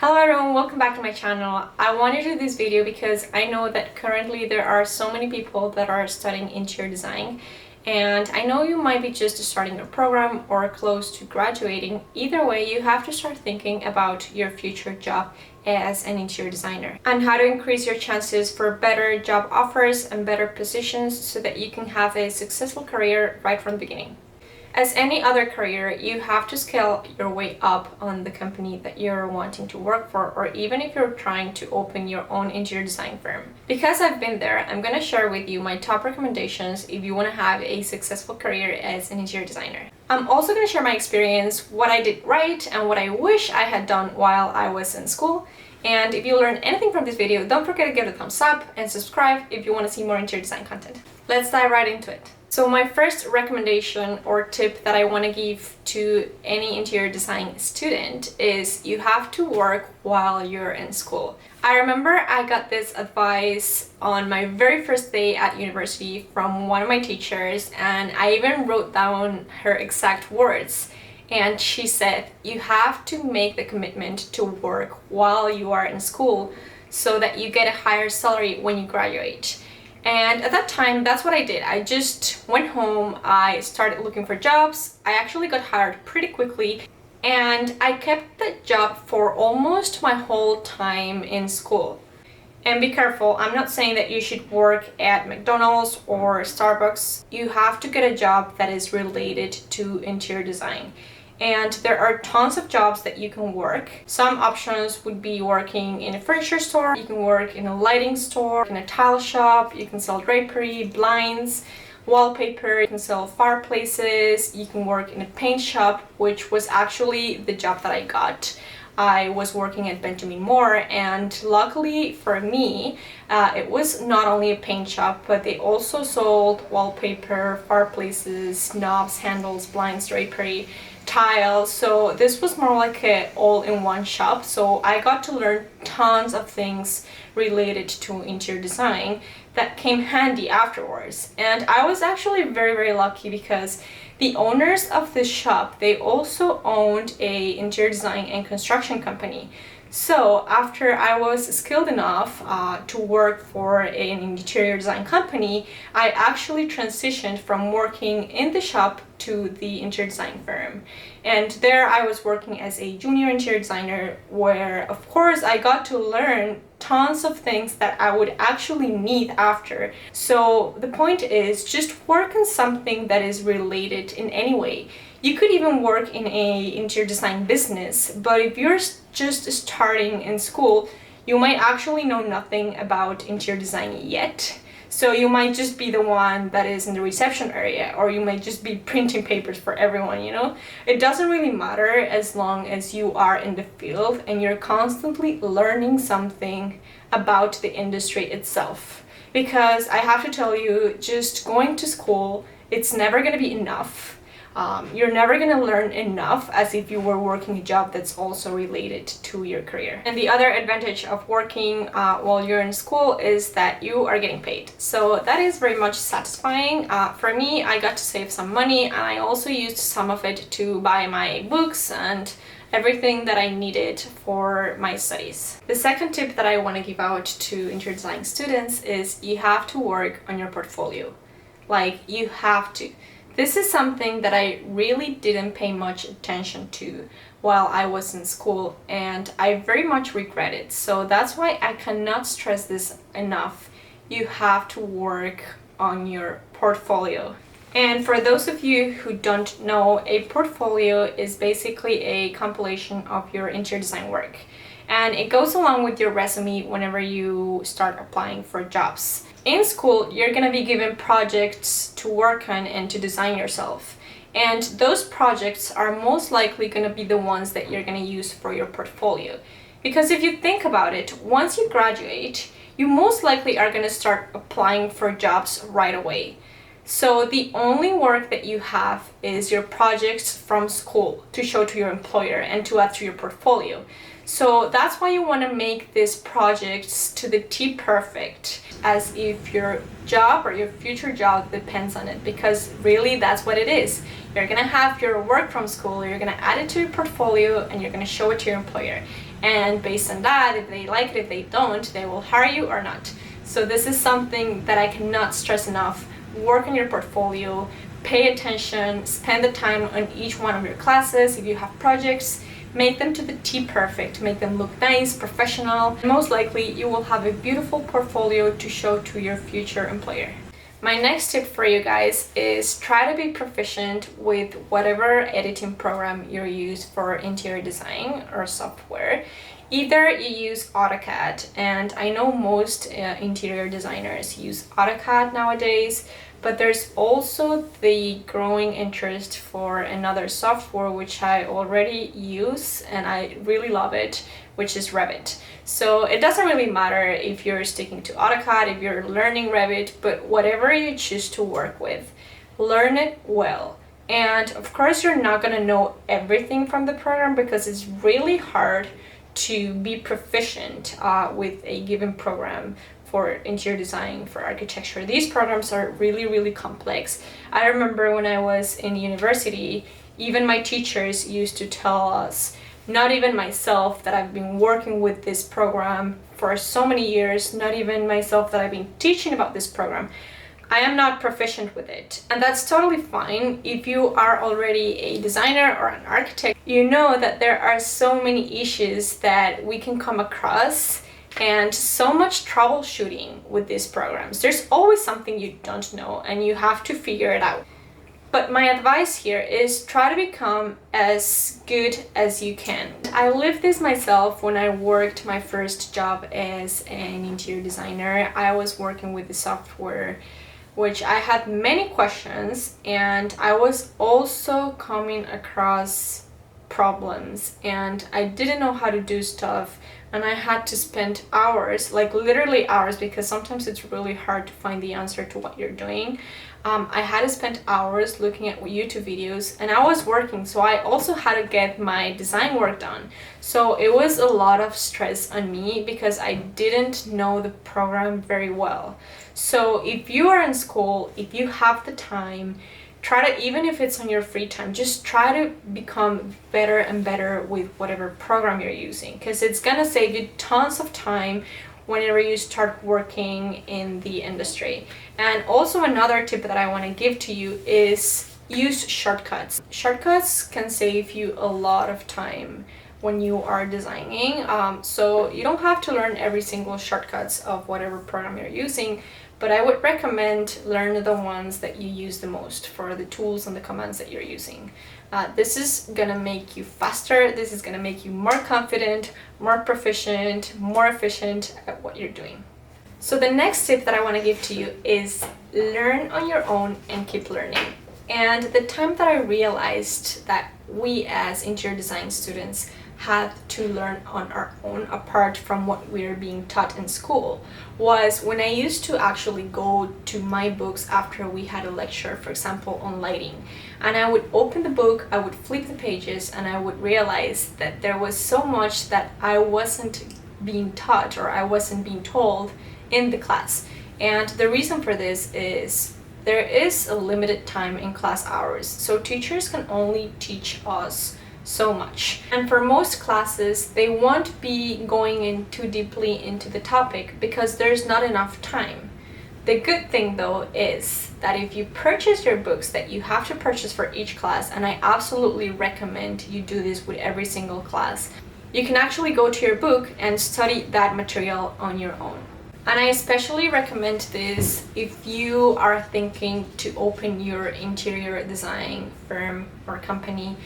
Hello everyone, welcome back to my channel. I wanted to do this video because I know that currently there are so many people that are studying interior design, and I know you might be just starting your program or close to graduating. Either way, you have to start thinking about your future job as an interior designer and how to increase your chances for better job offers and better positions so that you can have a successful career right from the beginning. As any other career, you have to scale your way up on the company that you're wanting to work for, or even if you're trying to open your own interior design firm. Because I've been there, I'm going to share with you my top recommendations if you want to have a successful career as an interior designer. I'm also going to share my experience, what I did right, and what I wish I had done while I was in school. And if you learned anything from this video, don't forget to give it a thumbs up and subscribe if you want to see more interior design content. Let's dive right into it. So my first recommendation or tip that I want to give to any interior design student is you have to work while you're in school. I remember I got this advice on my very first day at university from one of my teachers, and I even wrote down her exact words. And she said, you have to make the commitment to work while you are in school so that you get a higher salary when you graduate. And at that time, that's what I did. I just went home, I started looking for jobs. I actually got hired pretty quickly, and I kept that job for almost my whole time in school. And be careful, I'm not saying that you should work at McDonald's or Starbucks. You have to get a job that is related to interior design. And there are tons of jobs that you can work. Some options would be working in a furniture store, you can work in a lighting store, in a tile shop, you can sell drapery, blinds, wallpaper, you can sell fireplaces, you can work in a paint shop, which was actually the job that I got. I was working at Benjamin Moore, and luckily for me, it was not only a paint shop, but they also sold wallpaper, fireplaces, knobs, handles, blinds, drapery, tiles. So this was more like an all-in-one shop. So I got to learn tons of things related to interior design that came handy afterwards. And I was actually very lucky because the owners of this shop, they also owned a interior design and construction company. So after I was skilled enough to work for an interior design company, I actually transitioned from working in the shop to the interior design firm. And there I was working as a junior interior designer, where of course I got to learn tons of things that I would actually need after. So the point is, just work on something that is related in any way. You could even work in a interior design business, but if you're just starting in school, you might actually know nothing about interior design yet. So you might just be the one that is in the reception area, or you might just be printing papers for everyone, you know? It doesn't really matter as long as you are in the field and you're constantly learning something about the industry itself. Because I have to tell you, just going to school, it's never going to be enough. You're never going to learn enough as if you were working a job that's also related to your career. And the other advantage of working while you're in school is that you are getting paid. So that is very much satisfying. For me, I got to save some money, and I also used some of it to buy my books and everything that I needed for my studies. The second tip that I want to give out to interior design students is you have to work on your portfolio. Like, you have to. This is something that I really didn't pay much attention to while I was in school, and I very much regret it. So that's why I cannot stress this enough. You have to work on your portfolio. And for those of you who don't know, a portfolio is basically a compilation of your interior design work. And it goes along with your resume whenever you start applying for jobs. In school, you're going to be given projects to work on and to design yourself. And those projects are most likely going to be the ones that you're going to use for your portfolio. Because if you think about it, once you graduate, you most likely are going to start applying for jobs right away. So the only work that you have is your projects from school to show to your employer and to add to your portfolio. So that's why you want to make these projects to the T perfect, as if your job or your future job depends on it, because really that's what it is. You're gonna have your work from school, you're gonna add it to your portfolio, and you're gonna show it to your employer. and based on that, if they like it, if they don't, they will hire you or not. So this is something that I cannot stress enough. Work on your portfolio, pay attention, spend the time on each one of your classes. If you have projects, make them to the T perfect, make them look nice, professional. Most likely you will have a beautiful portfolio to show to your future employer. My next tip for you guys is try to be proficient with whatever editing program you use for interior design or software. Either you use AutoCAD, and I know most interior designers use AutoCAD nowadays, but there's also the growing interest for another software which I already use and I really love it, which is Revit. So it doesn't really matter if you're sticking to AutoCAD, if you're learning Revit, but whatever you choose to work with, learn it well. And of course you're not gonna know everything from the program because it's really hard to be proficient with a given program for interior design, for architecture. These programs are really, really complex. I remember when I was in university, even my teachers used to tell us, not even myself that I've been working with this program for so many years, not even myself that I've been teaching about this program, I am not proficient with it. And that's totally fine. If you are already a designer or an architect, you know that there are so many issues that we can come across and so much troubleshooting with these programs. There's always something you don't know and you have to figure it out. But my advice here is try to become as good as you can. I lived this myself when I worked my first job as an interior designer. I was working with the software which I had many questions, and I was also coming across problems and I didn't know how to do stuff, and I had to spend hours, like literally hours, because sometimes it's really hard to find the answer to what you're doing. I had to spend hours looking at YouTube videos, and I was working, so I also had to get my design work done. So it was a lot of stress on me because I didn't know the program very well. So if you are in school, if you have the time, try to, even if it's on your free time, just try to become better and better with whatever program you're using, because it's gonna save you tons of time whenever you start working in the industry. And also another tip that I want to give to you is use shortcuts. Shortcuts can save you a lot of time when you are designing. So you don't have to learn every single shortcuts of whatever program you're using, but I would recommend learn the ones that you use the most for the tools and the commands that you're using. This is gonna make you faster, this is gonna make you more confident, more proficient, more efficient at what you're doing. So the next tip that I want to give to you is learn on your own and keep learning. And the time that I realized that we as interior design students had to learn on our own apart from what we're being taught in school was when I used to actually go to my books after we had a lecture, for example, on lighting. And I would open the book, I would flip the pages, and I would realize that there was so much that I wasn't being taught or I wasn't being told in the class. And the reason for this is there is a limited time in class hours, so teachers can only teach us so much. And for most classes, they won't be going in too deeply into the topic because there's not enough time. The good thing though is that if you purchase your books that you have to purchase for each class, and I absolutely recommend you do this with every single class, you can actually go to your book and study that material on your own. And I especially recommend this if you are thinking to open your interior design firm or company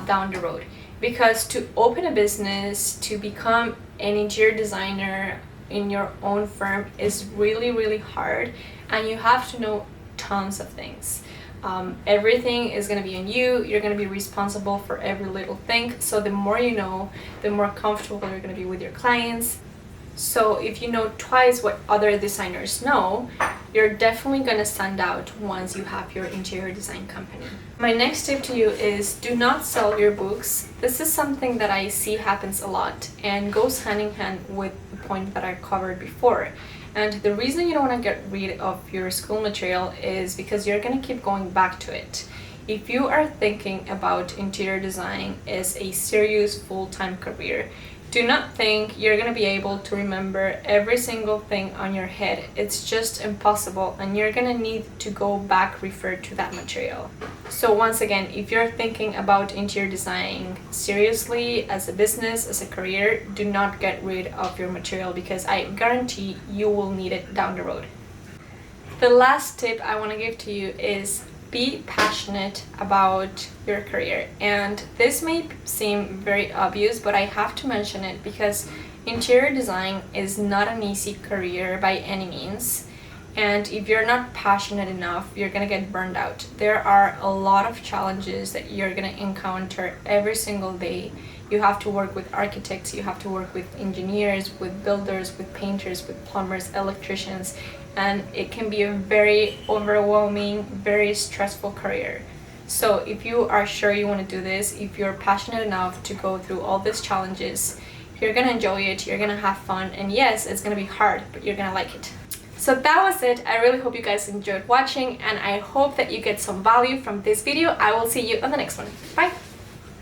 down the road. Because to open a business, to become an interior designer in your own firm is really, really hard, and you have to know tons of things. Everything is going to be on you. You're going to be responsible for every little thing. So the more you know, the more comfortable you're going to be with your clients. So if you know twice what other designers know, you're definitely going to stand out once you have your interior design company. My next tip to you is do not sell your books. This is something that I see happens a lot and goes hand in hand with the point that I covered before. And the reason you don't want to get rid of your school material is because you're going to keep going back to it. If you are thinking about interior design as a serious full-time career, Do not think you're gonna be able to remember every single thing on your head. It's just impossible, and you're gonna need to go back refer to that material. So once again, if you're thinking about interior design seriously as a business, as a career, do not get rid of your material, because I guarantee you will need it down the road. The last tip I want to give to you is be passionate about your career. And this may seem very obvious, but I have to mention it because interior design is not an easy career by any means. And if you're not passionate enough, you're gonna get burned out. There are a lot of challenges that you're gonna encounter every single day. You have to work with architects, you have to work with engineers, with builders, with painters, with plumbers, electricians, and it can be a very overwhelming, very stressful career. So if you are sure you want to do this, if you're passionate enough to go through all these challenges, you're gonna enjoy it, you're gonna have fun, and yes, it's gonna be hard, but you're gonna like it. So that was it. I really hope you guys enjoyed watching, and I hope that you get some value from this video. I will see you on the next one. Bye!